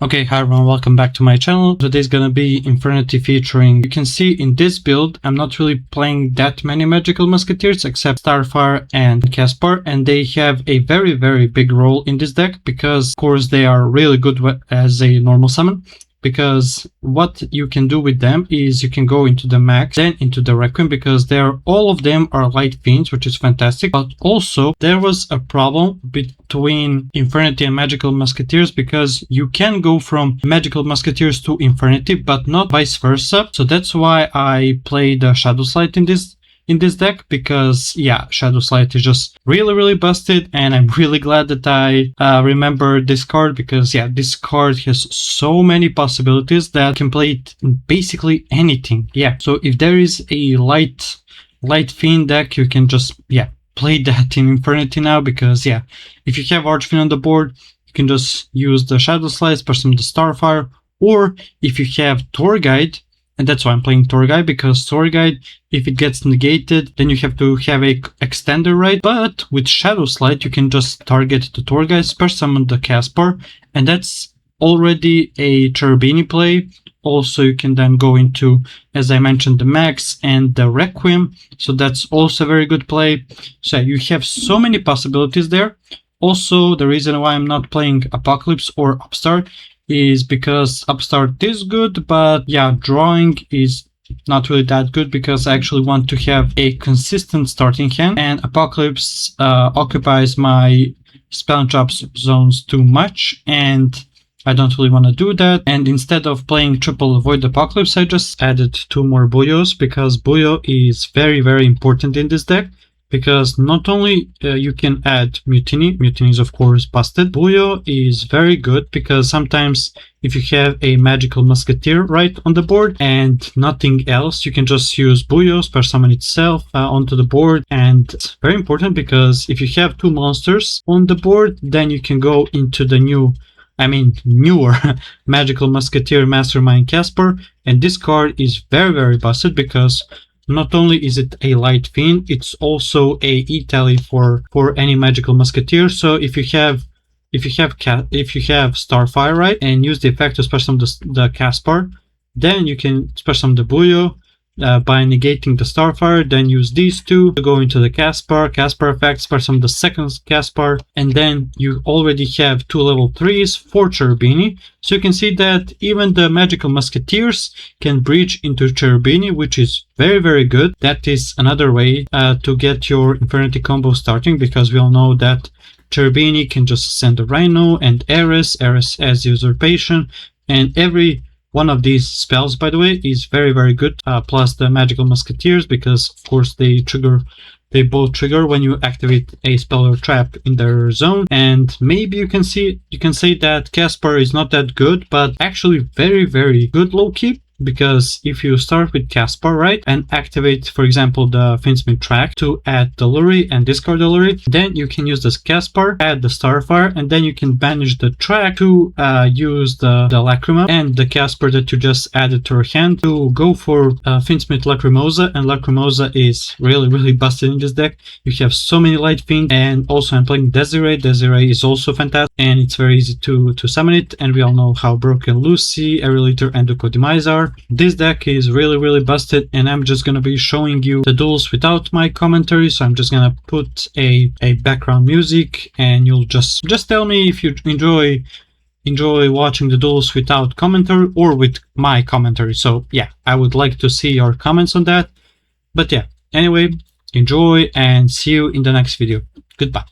Okay, hi everyone, welcome back to my channel. Today's gonna be Infernity featuring, you can see in this build, I'm not really playing that many magical musketeers except Starfire and Caspar, and they have a very big role in this deck because of course they are really good as a normal summon. Because what you can do with them is you can go into the max, then into the Requiem, because all of them are light fiends, which is fantastic. But also there was a problem between Infernity and Magical Musketeers, because you can go from Magical Musketeers to Infernity, but not vice versa. So that's why I played Shadow Slide in this deck, because yeah, Shadow Slide is just really busted, and I'm really glad that I remember this card, because yeah, this card has so many possibilities that can play it in basically anything. Yeah, so if there is a light fiend deck, you can just play that in Infernity now, because yeah, if you have Archfiend on the board, you can just use the Shadow Slide, special the Starfire, or if you have Tour Guide. And that's why I'm playing Tour Guide, because Tour Guide, if it gets negated, then you have to have a extender, right? But with Shadow Slide, you can just target the Tour Guide, special summon the Caspar, and that's already a Cherubini play. Also, you can then go into, as I mentioned, the Max and the Requiem, so that's also a very good play. So you have so many possibilities there. Also, the reason why I'm not playing Apocalypse or Upstart is because Upstart is good, but yeah, drawing is not really that good, because I actually want to have a consistent starting hand, and Apocalypse occupies my spell and trap zones too much, and I don't really want to do that. And instead of playing triple avoid Apocalypse, I just added 2 more Buyos, because Buyo is very important in this deck. Because not only you can add Mutiny is of course busted. Buyo is very good, because sometimes if you have a Magical Musketeer right on the board and nothing else, you can just use Buyo, special summon itself onto the board. And it's very important, because if you have 2 monsters on the board, then you can go into the newer Magical Musketeer Mastermind Caspar, and this card is very busted, because not only is it a light fiend, it's also a E-tally for any Magical Musketeer. So if you have Starfire, right, and use the effect to special summon the Caspar, then you can special summon the Buyo by negating the Starfire, then use these 2 to go into the Caspar effect, special summon the second Caspar, and then you already have 2 level 3s for Cherubini. So you can see that even the Magical Musketeers can breach into Cherubini, which is very good. That is another way to get your Infernity combo starting, because we all know that Cherubini can just send a Rhino and Ares as Usurpation, and every one of these spells, by the way, is very good, plus the Magical Musketeers, because of course they both trigger when you activate a spell or trap in their zone. And maybe you can say that Caspar is not that good, but actually very good low-key. Because if you start with Caspar, right, and activate, for example, the Finsmith track to add the Luri and discard the Luri, then you can use this Caspar, add the Starfire, and then you can banish the track to use the Lacrima and the Caspar that you just added to your hand to go for Finsmith Lacrimosa. And Lacrimosa is really busted in this deck. You have so many light fiends, and also I'm playing Desiree. Desiree is also fantastic, and it's very easy to summon it, and we all know how broken Lucy, Aeroliter, and Duco Demise are. This deck is really busted, and I'm just gonna be showing you the duels without my commentary. So I'm just gonna put a background music, and you'll just tell me if you enjoy watching the duels without commentary or with my commentary. So yeah, I would like to see your comments on that. But yeah, anyway, enjoy and see you in the next video. Goodbye.